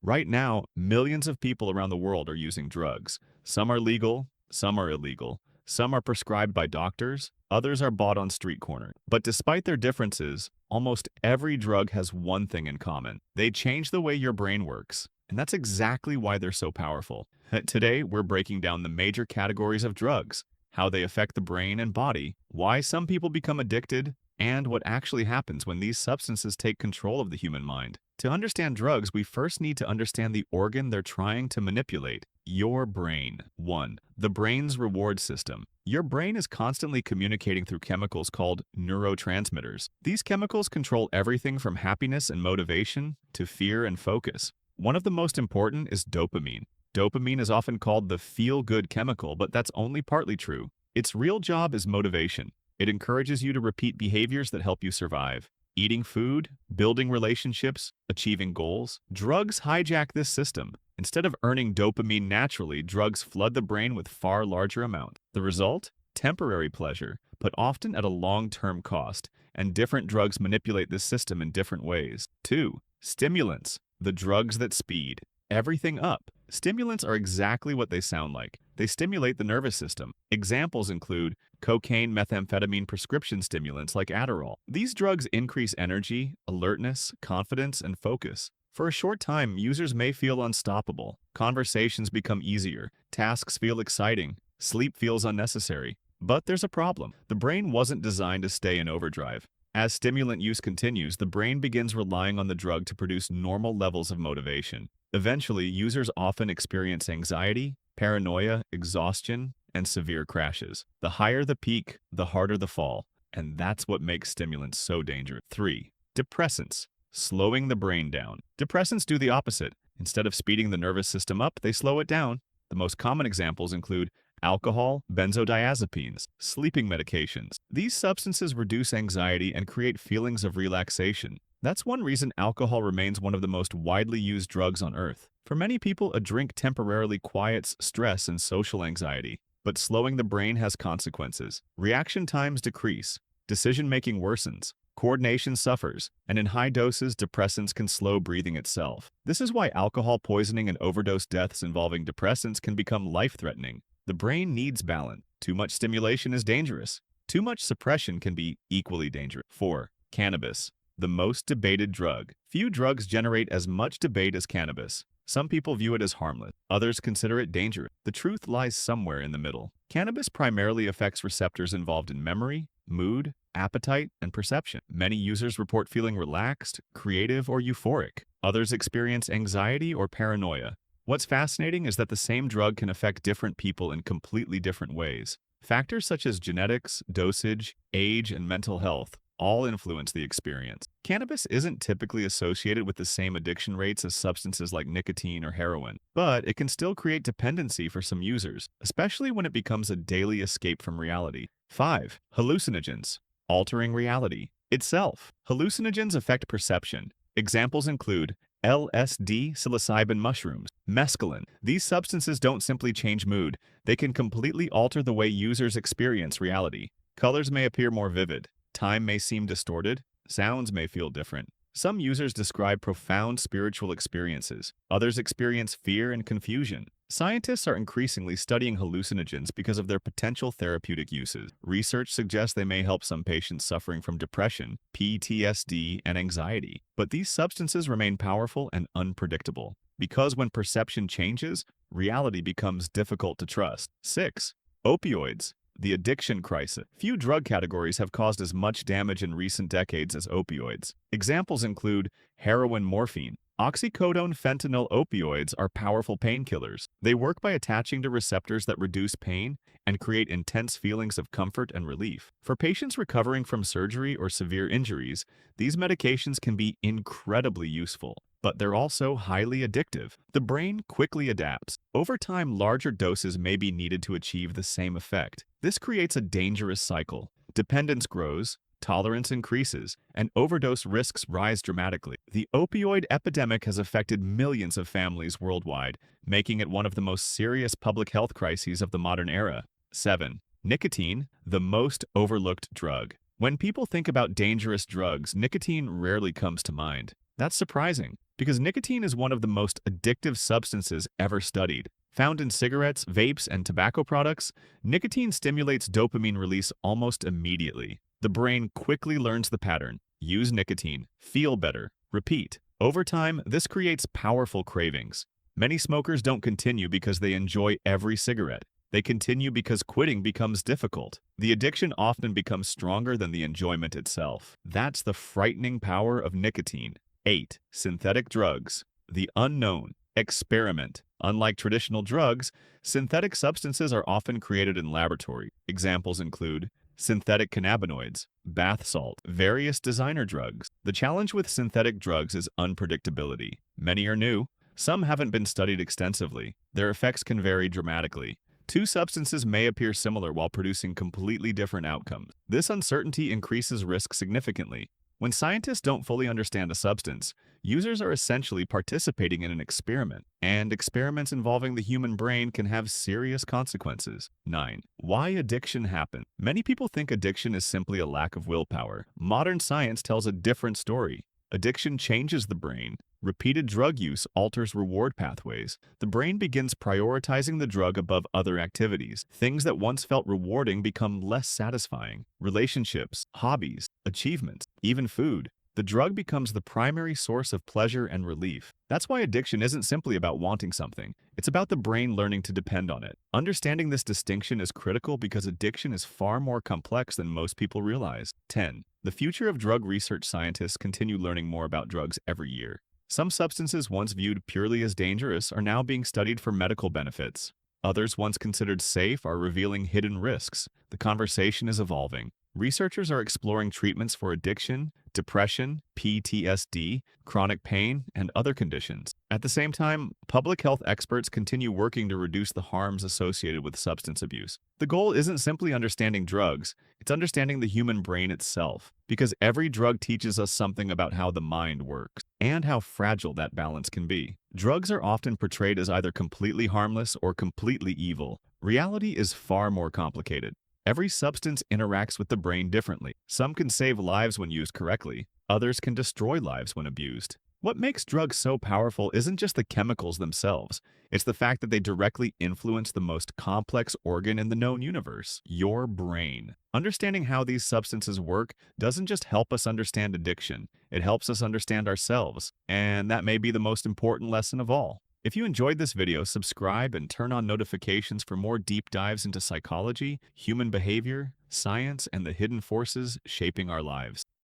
Right now, millions of people around the world are using drugs. Some are legal, some are illegal. Some are prescribed by doctors, others are bought on street corners. But despite their differences, almost every drug has one thing in common. They change the way your brain works. And that's exactly why they're so powerful. Today, we're breaking down the major categories of drugs, how they affect the brain and body, why some people become addicted, and what actually happens when these substances take control of the human mind. To understand drugs, we first need to understand the organ they're trying to manipulate, your brain. 1. The brain's reward system. Your brain is constantly communicating through chemicals called neurotransmitters. These chemicals control everything from happiness and motivation to fear and focus. One of the most important is dopamine. Dopamine is often called the feel-good chemical, but that's only partly true. Its real job is motivation. It encourages you to repeat behaviors that help you survive. Eating food, building relationships, achieving goals. Drugs hijack this system. Instead of earning dopamine naturally, drugs flood the brain with far larger amounts. The result? Temporary pleasure, but often at a long-term cost, and different drugs manipulate this system in different ways. 2. Stimulants, the drugs that speed everything up. Stimulants are exactly what they sound like. They stimulate the nervous system. Examples include cocaine, methamphetamine, prescription stimulants like Adderall. These drugs increase energy, alertness, confidence, and focus. For a short time, users may feel unstoppable. Conversations become easier. Tasks feel exciting. Sleep feels unnecessary. But there's a problem. The brain wasn't designed to stay in overdrive. As stimulant use continues, the brain begins relying on the drug to produce normal levels of motivation. Eventually, users often experience anxiety, paranoia, exhaustion, and severe crashes. The higher the peak, the harder the fall, and that's what makes stimulants so dangerous. 3. Depressants, slowing the brain down. Depressants do the opposite. Instead of speeding the nervous system up, they slow it down. The most common examples include alcohol, benzodiazepines, sleeping medications. These substances reduce anxiety and create feelings of relaxation. That's one reason alcohol remains one of the most widely used drugs on Earth. For many people, a drink temporarily quiets stress and social anxiety. But slowing the brain has consequences. Reaction times decrease, decision-making worsens, coordination suffers, and in high doses, depressants can slow breathing itself. This is why alcohol poisoning and overdose deaths involving depressants can become life-threatening. The brain needs balance. Too much stimulation is dangerous. Too much suppression can be equally dangerous. 4. Cannabis, the most debated drug. Few drugs generate as much debate as cannabis. Some people view it as harmless. Others consider it dangerous. The truth lies somewhere in the middle. Cannabis primarily affects receptors involved in memory, mood, appetite, and perception. Many users report feeling relaxed, creative, or euphoric. Others experience anxiety or paranoia. What's fascinating is that the same drug can affect different people in completely different ways. Factors such as genetics, dosage, age, and mental health all influence the experience. Cannabis isn't typically associated with the same addiction rates as substances like nicotine or heroin, but it can still create dependency for some users, especially when it becomes a daily escape from reality. 5. Hallucinogens, altering reality itself. Hallucinogens affect perception. Examples include LSD, psilocybin mushrooms, mescaline. These substances don't simply change mood, they can completely alter the way users experience reality. Colors may appear more vivid, time may seem distorted, sounds may feel different. Some users describe profound spiritual experiences. Others experience fear and confusion. Scientists are increasingly studying hallucinogens because of their potential therapeutic uses. Research suggests they may help some patients suffering from depression, PTSD, and anxiety. But these substances remain powerful and unpredictable, because when perception changes, reality becomes difficult to trust. 6. Opioids, the addiction crisis. Few drug categories have caused as much damage in recent decades as opioids. Examples include heroin, morphine. Oxycodone, fentanyl, opioids are powerful painkillers. They work by attaching to receptors that reduce pain and create intense feelings of comfort and relief. For patients recovering from surgery or severe injuries, these medications can be incredibly useful, but they're also highly addictive. The brain quickly adapts. Over time, larger doses may be needed to achieve the same effect. This creates a dangerous cycle. Dependence grows, tolerance increases, and overdose risks rise dramatically. The opioid epidemic has affected millions of families worldwide, making it one of the most serious public health crises of the modern era. 7. Nicotine, the most overlooked drug. When people think about dangerous drugs, nicotine rarely comes to mind. That's surprising. Because nicotine is one of the most addictive substances ever studied. Found in cigarettes, vapes, and tobacco products, nicotine stimulates dopamine release almost immediately. The brain quickly learns the pattern. Use nicotine, feel better, repeat. Over time, this creates powerful cravings. Many smokers don't continue because they enjoy every cigarette. They continue because quitting becomes difficult. The addiction often becomes stronger than the enjoyment itself. That's the frightening power of nicotine. 8. Synthetic drugs. The unknown. Experiment. Unlike traditional drugs, synthetic substances are often created in laboratory. Examples include synthetic cannabinoids, bath salt, various designer drugs. The challenge with synthetic drugs is unpredictability. Many are new. Some haven't been studied extensively. Their effects can vary dramatically. Two substances may appear similar while producing completely different outcomes. This uncertainty increases risk significantly. When scientists don't fully understand a substance, users are essentially participating in an experiment, and experiments involving the human brain can have serious consequences. 9. Why addiction happens. Many people think addiction is simply a lack of willpower. Modern science tells a different story. Addiction changes the brain. Repeated drug use alters reward pathways. The brain begins prioritizing the drug above other activities. Things that once felt rewarding become less satisfying. Relationships, hobbies, achievements, even food. The drug becomes the primary source of pleasure and relief. That's why addiction isn't simply about wanting something. It's about the brain learning to depend on it. Understanding this distinction is critical because addiction is far more complex than most people realize. 10. The future of drug research. Scientists continue learning more about drugs every year. Some substances once viewed purely as dangerous are now being studied for medical benefits. Others once considered safe are revealing hidden risks. The conversation is evolving. Researchers are exploring treatments for addiction, depression, PTSD, chronic pain, and other conditions. At the same time, public health experts continue working to reduce the harms associated with substance abuse. The goal isn't simply understanding drugs, it's understanding the human brain itself, because every drug teaches us something about how the mind works and how fragile that balance can be. Drugs are often portrayed as either completely harmless or completely evil. Reality is far more complicated. Every substance interacts with the brain differently. Some can save lives when used correctly. Others can destroy lives when abused. What makes drugs so powerful isn't just the chemicals themselves. It's the fact that they directly influence the most complex organ in the known universe, your brain. Understanding how these substances work doesn't just help us understand addiction, it helps us understand ourselves. And that may be the most important lesson of all. If you enjoyed this video, subscribe and turn on notifications for more deep dives into psychology, human behavior, science, and the hidden forces shaping our lives.